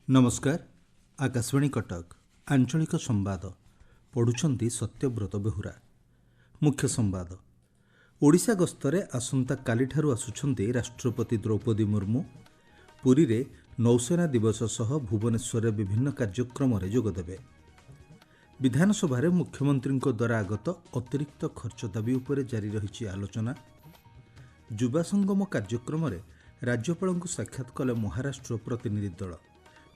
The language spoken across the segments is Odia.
नमस्कार। आकाशवाणी कटक आंचलिक संवाद पढ़ुछंती सत्यव्रत बेहुरा। मुख्य संवाद। ओडिशा गस्तरे आसंता कालिठारु आसुछंती राष्ट्रपति द्रौपदी मुर्मू। पुरी रे नौसेना दिवस सह भुवनेश्वर रे विभिन्न कार्यक्रम रे जोग देबे। विधानसभा रे मुख्यमंत्री द्वारा आगत अतिरिक्त खर्च दाबी उपरे जारी रहिछि आलोचना। युवा संगम कार्यक्रम रे राज्यपाल को साक्षात कले महाराष्ट्र प्रतिनिधि दल।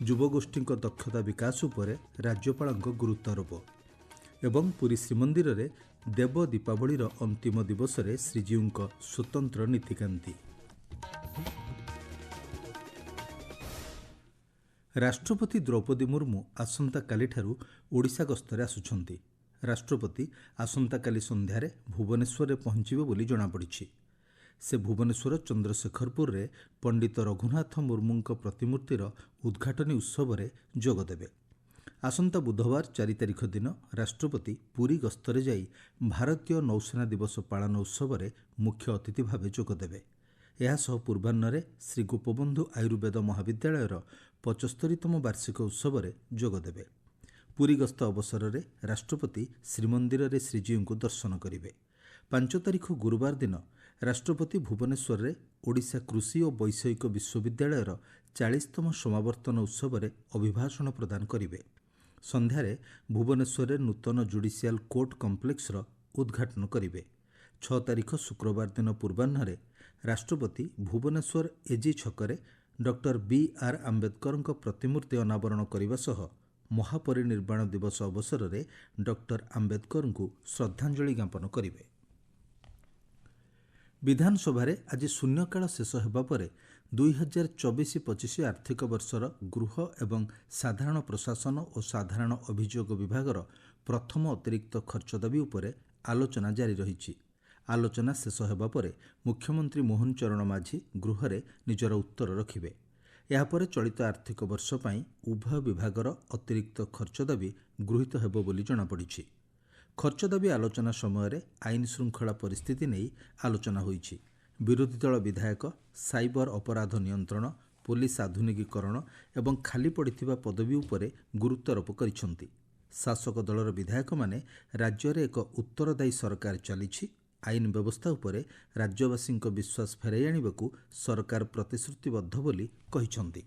युवगोष्ठी दक्षता विकास उपरे राज्यपाल गुरुत्वारोप एवं पुरी श्रीमंदिर रे देव दीपावलीर अंतिम दिवस रे श्रीजीव स्वतंत्र नीतिकांति। राष्ट्रपति द्रौपदी मुर्मू आसंता कालिठारु ओडिशा गस्तरे आसुछंती। राष्ट्रपति आसंता काली संध्यारे भुवनेश्वर रे पहुंचिबे बोली जणा पड़िछि। से भुवनेश्वर चंद्रशेखरपुर रे पंडित रघुनाथ मुर्मू प्रतिमूर्तिर उद्घाटनी उत्सव रे जोग देबे। आसंता बुधवार 4 तारिख दिन राष्ट्रपति पुरी गस्तरे जाई भारतीय नौसेना दिवस पालन उत्सव रे मुख्य अतिथि भावे जोग देबे। एहा सह पूर्वाह्न श्री गोपबंधु आयुर्वेद महाविद्यालयर 75तम वार्षिक उत्सव रे जोग देबे। पुरी गस्त अवसर रे राष्ट्रपति श्रीमंदिर रे श्रीजीव को दर्शन करिवे। 5 तारिख गुरुवार दिन राष्ट्रपति भुवनेश्वर रे ओडिशा कृषि और वैषयिक विश्वविद्यालयर 40तम समावर्तन उत्सव रे अभिभाषण प्रदान करिवे। संध्यारे भुवनेश्वर रे नूतन जुडिशियल कोर्ट कम्प्लेक्स रो उद्घाटन करिवे। 6 तारिख शुक्रवार दिन पूर्वाह्न राष्ट्रपति भुवनेश्वर एजी छकरे डॉक्टर बी.आर. आंबेडकर प्रतिमूर्ति अनावरण करने सह महापरिनिर्वाण दिवस अवसर में डॉक्टर आंबेडकर को श्रद्धांजलि ज्ञापन करेंगे। विधानसभा आज शून्यकाल शेष होगा पर 2024-25 आर्थिक वर्षर गृह एवं साधारण प्रशासन और साधारण अभियोग विभागर प्रथम अतिरिक्त खर्च दाबी उपरे आलोचना जारी रही। आलोचना शेष होगा पर मुख्यमंत्री मोहन चरण माझी गृह रे निजर उत्तर रखिबे। यापर चलित आर्थिक वर्ष पई उभय विभागर अतिरिक्त खर्च दाबी गृहीत हेबो बोली जणा पड़िछि। खर्च दाबी आलोचना समय आईन श्रृंखला परिस्थिति नहीं आलोचना होईछि। विरोधी दल विधायक साइबर अपराध नियंत्रण, पुलिस आधुनिकीकरण एवं खाली पड़िथिबा पदवी उपरे गुरुत्वारोप करिसेंति। शासक दलर विधायक माने राज्य रे एक उत्तरदायी सरकार चलिछि। आईन व्यवस्था उपरे राज्यवासी विश्वास फेराई आनिबाकू सरकार प्रतिश्रुतिबद्ध बोली कहिसेंति।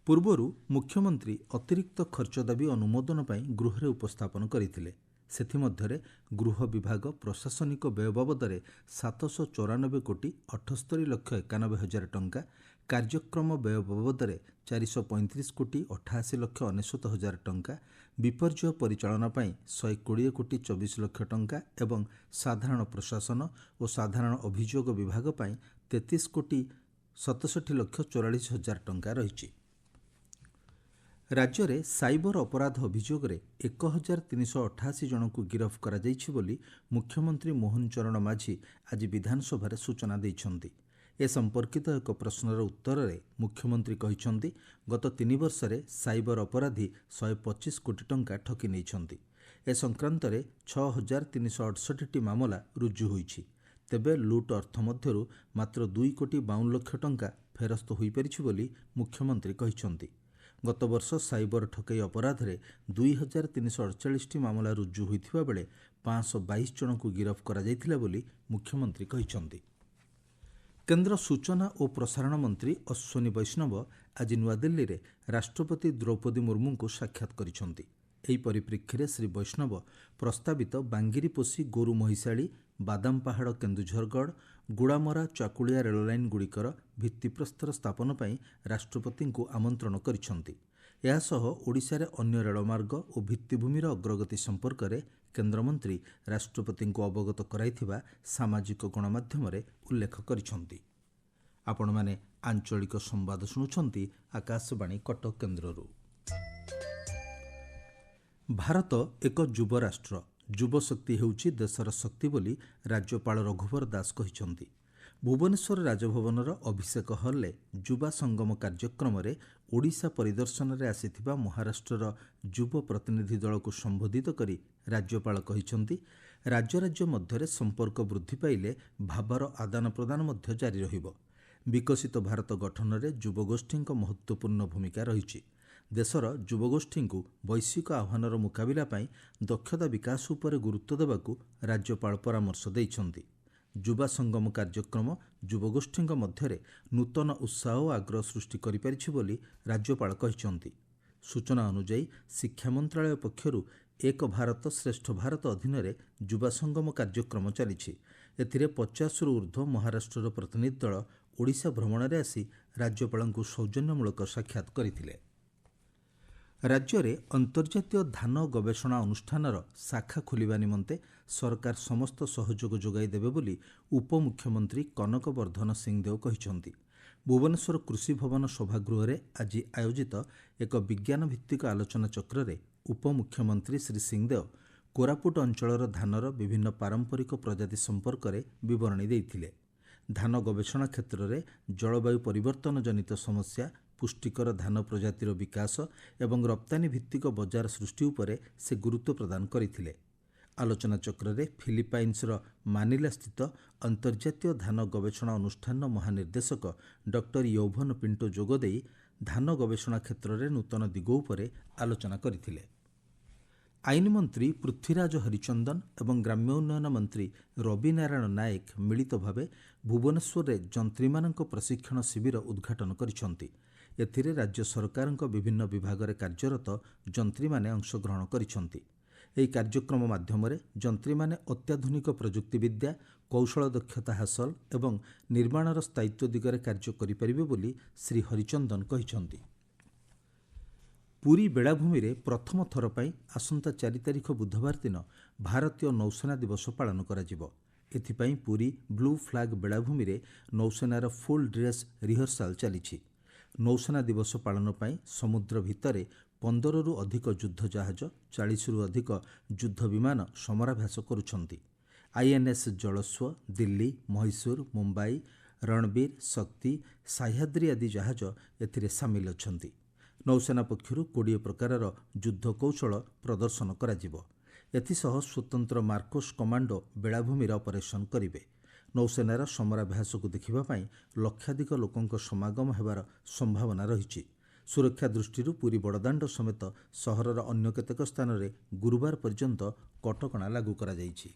पूर्वरु मुख्यमंत्री अतिरिक्त खर्च दाबी अनुमोदन पई गृह रे उपस्थापन करिथिले। सेथिमध्यरे गृह विभाग प्रशासनिक व्यय बाबदरे 794 कोटी 78 लक्ष 91 हजार टंका, कार्यक्रम व्यय बाबदरे 435 कोटी 88 लक्ष 99 हजार टंका, विपर्यय परिचालना पई 120 कोटी 24 लक्ष टंका एवं साधारण प्रशासन और साधारण अभियोग विभाग पई 33 कोटी 67 लक्ष 44 हजार टंका रहिछि। राज्य में साइबर अपराध अभियोग रे 1388 जन को गिरफ्त करा जाइछि बोली मुख्यमंत्री मोहन चरण माझी आज विधानसभा रे सूचना दैछंती। ए संपर्कित एक प्रश्नर उत्तर रे मुख्यमंत्री कहिछंती गत 3 वर्ष रे साइबर अपराधी 125 कोटी टंका ठकी नैछंती। ए संक्रांत रे 6368 मामला रुजु होईछि। तेबे लूट अर्थ मध्यरु मात्र 2 कोटी 52 लक्ष टंका फेरस्त होई परिछि बोली मुख्यमंत्री कहिछंती। गत वर्ष साइबर ठकई अपराध रे 2348 मामला रुजु होइथिबा बेले 522 जन को गिरफ्त करा जाइथिला बोली मुख्यमंत्री कहिछंती। केंद्र सूचना और प्रसारण मंत्री अश्विनी वैष्णव आज नुआदिल्ली रे राष्ट्रपति द्रौपदी मुर्मू को साक्षात करिछंती। एही परिप्रेक्षी रे श्री वैष्णव प्रस्तावित बांगिरीपोशी गोरु महिषाड़ी बादामपाहाड़ केन्दुझरगढ़ गुड़ामरा चाकुलिया रेललाइन गुड़िकर भित्तिप्रस्तर स्थापन पई राष्ट्रपति को आमंत्रण करिछंती। एहासह ओडिशा रे अन्य रेलमार्ग और भित्तिभूमिर अग्रगति संपर्क में केन्द्रमंत्री राष्ट्रपति को अवगत कराइथिबा सामाजिक गणमाध्यम रे उल्लेख करिछंती। आपण माने आंचलिक संवाद शुणुछंती आकाशवाणी कटक केन्द्ररू। भारत एक युव राष्ट्र। युव शक्ति हेउछि देशर शक्ति बोली राज्यपाल रघुवर दास कहिछंती। भुवनेश्वर राजभवनर अभिषेक हल युवा संगम कार्यक्रम रे ओडिशा परिदर्शन रे आसिथिबा महाराष्ट्रर युव प्रतिनिधि दल को संबोधित करी राज्यपाल कहिछंती राज्य राज्य मध्यरे संपर्क वृद्धि पाइले भावर आदान प्रदान मध्य जारी रहिबो। विकसित भारत गठन में युवगोष्ठी महत्वपूर्ण भूमिका रही। ଦେଶର ଯୁବଗୋଷ୍ଠୀଙ୍କୁ ବୈଶ୍ୱିକ ଆହ୍ୱାନର ମୁକାବିଲା ପାଇଁ ଦକ୍ଷତା ବିକାଶ ଉପରେ ଗୁରୁତ୍ୱ ଦେବାକୁ ରାଜ୍ୟପାଳ ପରାମର୍ଶ ଦେଇଛନ୍ତି। ଯୁବା ସଙ୍ଗମ କାର୍ଯ୍ୟକ୍ରମ ଯୁବଗୋଷ୍ଠୀଙ୍କ ମଧ୍ୟରେ ନୂତନ ଉତ୍ସାହ ଓ ଆଗ୍ରହ ସୃଷ୍ଟି କରିପାରିଛି ବୋଲି ରାଜ୍ୟପାଳ କହିଛନ୍ତି। ସୂଚନା ଅନୁଯାୟୀ ଶିକ୍ଷା ମନ୍ତ୍ରଣାଳୟ ପକ୍ଷରୁ ଏକ ଭାରତ ଶ୍ରେଷ୍ଠ ଭାରତ ଅଧୀନରେ ଯୁବା ସଙ୍ଗମ କାର୍ଯ୍ୟକ୍ରମ ଚାଲିଛି। ଏଥିରେ 50ରୁ ଉର୍ଦ୍ଧ୍ୱ ମହାରାଷ୍ଟ୍ରର ପ୍ରତିନିଧି ଦଳ ଓଡ଼ିଶା ଭ୍ରମଣରେ ଆସି ରାଜ୍ୟପାଳଙ୍କୁ ସୌଜନ୍ୟମୂଳକ ସାକ୍ଷାତ କରିଥିଲେ। ରାଜ୍ୟରେ ଅନ୍ତର୍ଜାତୀୟ ଧାନ ଗବେଷଣା ଅନୁଷ୍ଠାନର ଶାଖା ଖୋଲିବା ନିମନ୍ତେ ସରକାର ସମସ୍ତ ସହଯୋଗ ଯୋଗାଇ ଦେବେ ବୋଲି ଉପମୁଖ୍ୟମନ୍ତ୍ରୀ କନକ ବର୍ଦ୍ଧନ ସିଂହଦେଓ କହିଛନ୍ତି। ଭୁବନେଶ୍ୱର କୃଷି ଭବନ ସଭାଗୃହରେ ଆଜି ଆୟୋଜିତ ଏକ ବିଜ୍ଞାନ ଭିତ୍ତିକ ଆଲୋଚନା ଚକ୍ରରେ ଉପମୁଖ୍ୟମନ୍ତ୍ରୀ ଶ୍ରୀ ସିଂହଦେଓ କୋରାପୁଟ ଅଞ୍ଚଳର ଧାନର ବିଭିନ୍ନ ପାରମ୍ପରିକ ପ୍ରଜାତି ସମ୍ପର୍କରେ ବିବରଣୀ ଦେଇଥିଲେ। ଧାନ ଗବେଷଣା କ୍ଷେତ୍ରରେ ଜଳବାୟୁ ପରିବର୍ତ୍ତନ ଜନିତ ସମସ୍ୟା, ପୁଷ୍ଟିକର ଧାନ ପ୍ରଜାତିର ବିକାଶ ଏବଂ ରପ୍ତାନୀ ଭିତ୍ତିକ ବଜାର ସୃଷ୍ଟି ଉପରେ ସେ ଗୁରୁତ୍ୱ ପ୍ରଦାନ କରିଥିଲେ। ଆଲୋଚନା ଚକ୍ରରେ ଫିଲିପାଇନ୍ସର ମାନିଲା ସ୍ଥିତ ଅନ୍ତର୍ଜାତୀୟ ଧାନ ଗବେଷଣା ଅନୁଷ୍ଠାନର ମହାନିର୍ଦ୍ଦେଶକ ଡକ୍ଟର ୟୌଭନ ପିଣ୍ଟୋ ଯୋଗଦେଇ ଧାନ ଗବେଷଣା କ୍ଷେତ୍ରରେ ନୂତନ ଦିଗ ଉପରେ ଆଲୋଚନା କରିଥିଲେ। ଆଇନ ମନ୍ତ୍ରୀ ପୃଥ୍ୱୀରାଜ ହରିଚନ୍ଦନ ଏବଂ ଗ୍ରାମ୍ୟ ଉନ୍ନୟନ ମନ୍ତ୍ରୀ ରବି ନାରାୟଣ ନାୟକ ମିଳିତ ଭାବେ ଭୁବନେଶ୍ୱରରେ ଯନ୍ତ୍ରୀମାନଙ୍କ ପ୍ରଶିକ୍ଷଣ ଶିବିର ଉଦ୍ଘାଟନ କରିଛନ୍ତି। ଏଥିରେ ରାଜ୍ୟ ସରକାରଙ୍କ ବିଭିନ୍ନ ବିଭାଗରେ କାର୍ଯ୍ୟରତ ଯନ୍ତ୍ରୀମାନେ ଅଂଶଗ୍ରହଣ କରିଛନ୍ତି। ଏହି କାର୍ଯ୍ୟକ୍ରମ ମାଧ୍ୟମରେ ଯନ୍ତ୍ରୀମାନେ ଅତ୍ୟାଧୁନିକ ପ୍ରଯୁକ୍ତିବିଦ୍ୟା, କୌଶଳ ଦକ୍ଷତା ହାସଲ ଏବଂ ନିର୍ମାଣର ସ୍ଥାୟିତ୍ୱ ଦିଗରେ କାର୍ଯ୍ୟ କରିପାରିବେ ବୋଲି ଶ୍ରୀ ହରିଚନ୍ଦନ କହିଛନ୍ତି। ପୁରୀ ବେଳାଭୂମିରେ ପ୍ରଥମ ଥର ପାଇଁ ଆସନ୍ତା 4 ତାରିଖ ବୁଧବାର ଦିନ ଭାରତୀୟ ନୌସେନା ଦିବସ ପାଳନ କରାଯିବ। ଏଥିପାଇଁ ପୁରୀ ବ୍ଲୁ ଫ୍ଲାଗ ବେଳାଭୂମିରେ ନୌସେନାର ଫୁଲ୍ ଡ୍ରେସ୍ ରିହର୍ସାଲ ଚାଲିଛି। ନୌସେନା ଦିବସ ପାଳନ ପାଇଁ ସମୁଦ୍ର ଭିତରେ 15ରୁ ଅଧିକ ଯୁଦ୍ଧ ଜାହାଜ, 40ରୁ ଅଧିକ ଯୁଦ୍ଧ ବିମାନ ସମରାଭ୍ୟାସ କରୁଛନ୍ତି। ଆଇଏନ୍ଏସ୍ ଜଳସ୍ୱ, ଦିଲ୍ଲୀ, ମହୀଶୂର, ମୁମ୍ବାଇ, ରଣବୀର, ଶକ୍ତି, ସାହ୍ୟାଦ୍ରୀ ଆଦି ଜାହାଜ ଏଥିରେ ସାମିଲ ଅଛନ୍ତି। ନୌସେନା ପକ୍ଷରୁ 20 ପ୍ରକାରର ଯୁଦ୍ଧ କୌଶଳ ପ୍ରଦର୍ଶନ କରାଯିବ। ଏଥିସହ ସ୍ୱତନ୍ତ୍ର ମାର୍କୋସ୍ କମାଣ୍ଡୋ ବେଳାଭୂମିରେ ଅପରେସନ୍ କରିବେ। ନୌସେନାର ସମରାଭ୍ୟାସକୁ ଦେଖିବା ପାଇଁ ଲକ୍ଷାଧିକ ଲୋକଙ୍କ ସମାଗମ ହେବାର ସମ୍ଭାବନା ରହିଛି। ସୁରକ୍ଷା ଦୃଷ୍ଟିରୁ ପୁରୀ ବଡ଼ଦାଣ୍ଡ ସମେତ ସହରର ଅନ୍ୟ କେତେକ ସ୍ଥାନରେ ଗୁରୁବାର ପର୍ଯ୍ୟନ୍ତ କଟକଣା ଲାଗୁ କରାଯାଇଛି।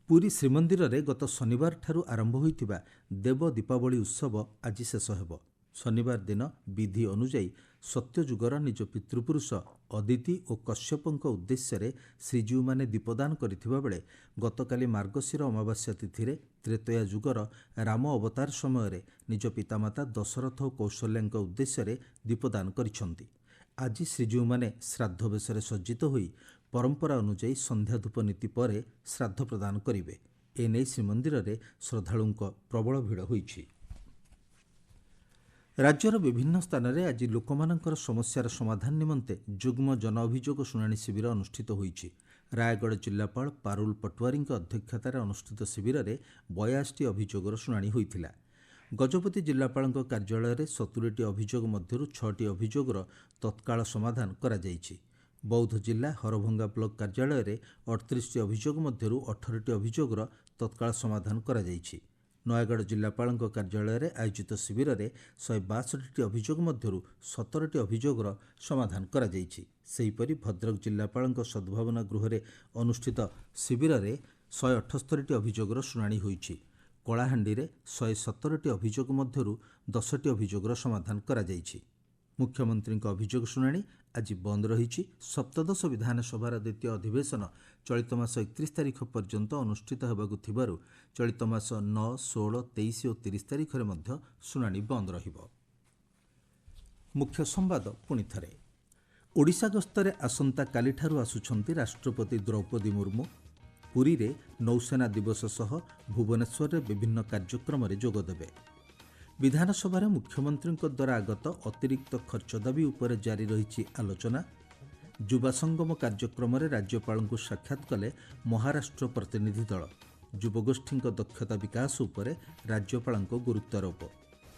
ପୁରୀ ଶ୍ରୀମନ୍ଦିରରେ ଗତ ଶନିବାରଠାରୁ ଆରମ୍ଭ ହୋଇଥିବା ଦେବ ଦୀପାବଳି ଉତ୍ସବ ଆଜି ଶେଷ ହେବ। ଶନିବାର ଦିନ ବିଧି ଅନୁଯାୟୀ ସତ୍ୟଯୁଗର ନିଜ ପିତୃପୁରୁଷ ଅଦିତି ଓ କଶ୍ୟପଙ୍କ ଉଦ୍ଦେଶ୍ୟରେ ଶ୍ରୀଜୀଉମାନେ ଦୀପଦାନ କରିଥିବା ବେଳେ ଗତକାଲି ମାର୍ଗଶିର ଅମାବାସ୍ୟା ତିଥିରେ ତ୍ରେତୟା ଯୁଗର ରାମ ଅବତାର ସମୟରେ ନିଜ ପିତାମାତା ଦଶରଥ ଓ କୌଶଲ୍ୟାଙ୍କ ଉଦ୍ଦେଶ୍ୟରେ ଦୀପଦାନ କରିଛନ୍ତି। ଆଜି ଶ୍ରୀଜୀଉମାନେ ଶ୍ରାଦ୍ଧ ବେଶରେ ସଜ୍ଜିତ ହୋଇ ପରମ୍ପରା ଅନୁଯାୟୀ ସନ୍ଧ୍ୟା ଧୂପ ନୀତି ପରେ ଶ୍ରାଦ୍ଧ ପ୍ରଦାନ କରିବେ। ଏନେଇ ଶ୍ରୀମନ୍ଦିରରେ ଶ୍ରଦ୍ଧାଳୁଙ୍କ ପ୍ରବଳ ଭିଡ଼ ହୋଇଛି। ରାଜ୍ୟର ବିଭିନ୍ନ ସ୍ଥାନରେ ଆଜି ଲୋକମାନଙ୍କର ସମସ୍ୟାର ସମାଧାନ ନିମନ୍ତେ ଯୁଗ୍ମ ଜନ ଅଭିଯୋଗ ଶୁଣାଣି ଶିବିର ଅନୁଷ୍ଠିତ ହୋଇଛି। ରାୟଗଡ଼ ଜିଲ୍ଲାପାଳ ପାରୁଲ ପଟୱାରୀଙ୍କ ଅଧ୍ୟକ୍ଷତାରେ ଅନୁଷ୍ଠିତ ଶିବିରରେ 82ଟି ଅଭିଯୋଗର ଶୁଣାଣି ହୋଇଥିଲା। ଗଜପତି ଜିଲ୍ଲାପାଳଙ୍କ କାର୍ଯ୍ୟାଳୟରେ 70ଟି ଅଭିଯୋଗ ମଧ୍ୟରୁ 6ଟି ଅଭିଯୋଗର ତତ୍କାଳ ସମାଧାନ କରାଯାଇଛି। ବୌଦ୍ଧ ଜିଲ୍ଲା ହରଭଙ୍ଗା ବ୍ଲକ କାର୍ଯ୍ୟାଳୟରେ 38ଟି ଅଭିଯୋଗ ମଧ୍ୟରୁ 18ଟି ଅଭିଯୋଗର ତତ୍କାଳ ସମାଧାନ କରାଯାଇଛି। ନୟାଗଡ଼ ଜିଲ୍ଲାପାଳଙ୍କ କାର୍ଯ୍ୟାଳୟରେ ଆୟୋଜିତ ଶିବିରରେ 162ଟି ଅଭିଯୋଗ ମଧ୍ୟରୁ 17ଟି ଅଭିଯୋଗର ସମାଧାନ କରାଯାଇଛି। ସେହିପରି ଭଦ୍ରକ ଜିଲ୍ଲାପାଳଙ୍କ ସଦ୍ଭାବନା ଗୃହରେ ଅନୁଷ୍ଠିତ ଶିବିରରେ 178ଟି ଅଭିଯୋଗର ଶୁଣାଣି ହୋଇଛି। କଳାହାଣ୍ଡିରେ 117ଟି ଅଭିଯୋଗ ମଧ୍ୟରୁ 10ଟି ଅଭିଯୋଗର ସମାଧାନ କରାଯାଇଛି। ମୁଖ୍ୟମନ୍ତ୍ରୀଙ୍କ ଅଭିଯୋଗ ଶୁଣାଣି ଆଜି ବନ୍ଦ ରହିଛି। ସପ୍ତଦଶ ବିଧାନସଭାର ଦ୍ୱିତୀୟ ଅଧିବେଶନ ଚଳିତ ମାସ 31 ତାରିଖ ପର୍ଯ୍ୟନ୍ତ ଅନୁଷ୍ଠିତ ହେବାକୁ ଥିବାରୁ ଚଳିତ ମାସ 9, 16, 23 ଓ 30 ତାରିଖରେ ମଧ୍ୟ ଶୁଣାଣି ବନ୍ଦ ରହିବ। ମୁଖ୍ୟ ସମ୍ବାଦ ପୁଣିଥରେ। ଓଡ଼ିଶା ଗସ୍ତରେ ଆସନ୍ତାକାଲିଠାରୁ ଆସୁଛନ୍ତି ରାଷ୍ଟ୍ରପତି ଦ୍ରୌପଦୀ ମୁର୍ମୁ। ପୁରୀରେ ନୌସେନା ଦିବସ ସହ ଭୁବନେଶ୍ୱରରେ ବିଭିନ୍ନ କାର୍ଯ୍ୟକ୍ରମରେ ଯୋଗଦେବେ। ବିଧାନସଭାରେ ମୁଖ୍ୟମନ୍ତ୍ରୀଙ୍କ ଦ୍ୱାରା ଆଗତ ଅତିରିକ୍ତ ଖର୍ଚ୍ଚ ଦାବି ଉପରେ ଜାରି ରହିଛି ଆଲୋଚନା। ଯୁବା ସଙ୍ଗମ କାର୍ଯ୍ୟକ୍ରମରେ ରାଜ୍ୟପାଳଙ୍କୁ ସାକ୍ଷାତ କଲେ ମହାରାଷ୍ଟ୍ର ପ୍ରତିନିଧି ଦଳ। ଯୁବଗୋଷ୍ଠୀଙ୍କ ଦକ୍ଷତା ବିକାଶ ଉପରେ ରାଜ୍ୟପାଳଙ୍କ ଗୁରୁତ୍ୱାରୋପ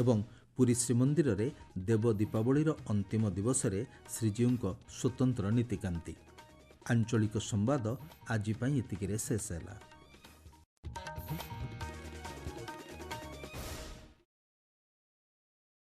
ଏବଂ ପୁରୀ ଶ୍ରୀମନ୍ଦିରରେ ଦେବ ଦୀପାବଳିର ଅନ୍ତିମ ଦିବସରେ ଶ୍ରୀଜୀଉଙ୍କ ସ୍ୱତନ୍ତ୍ର ନୀତିକାନ୍ତି। ଆଞ୍ଚଳିକ ସମ୍ବାଦ ଆଜି ପାଇଁ ଏତିକିରେ ଶେଷ ହେଲା।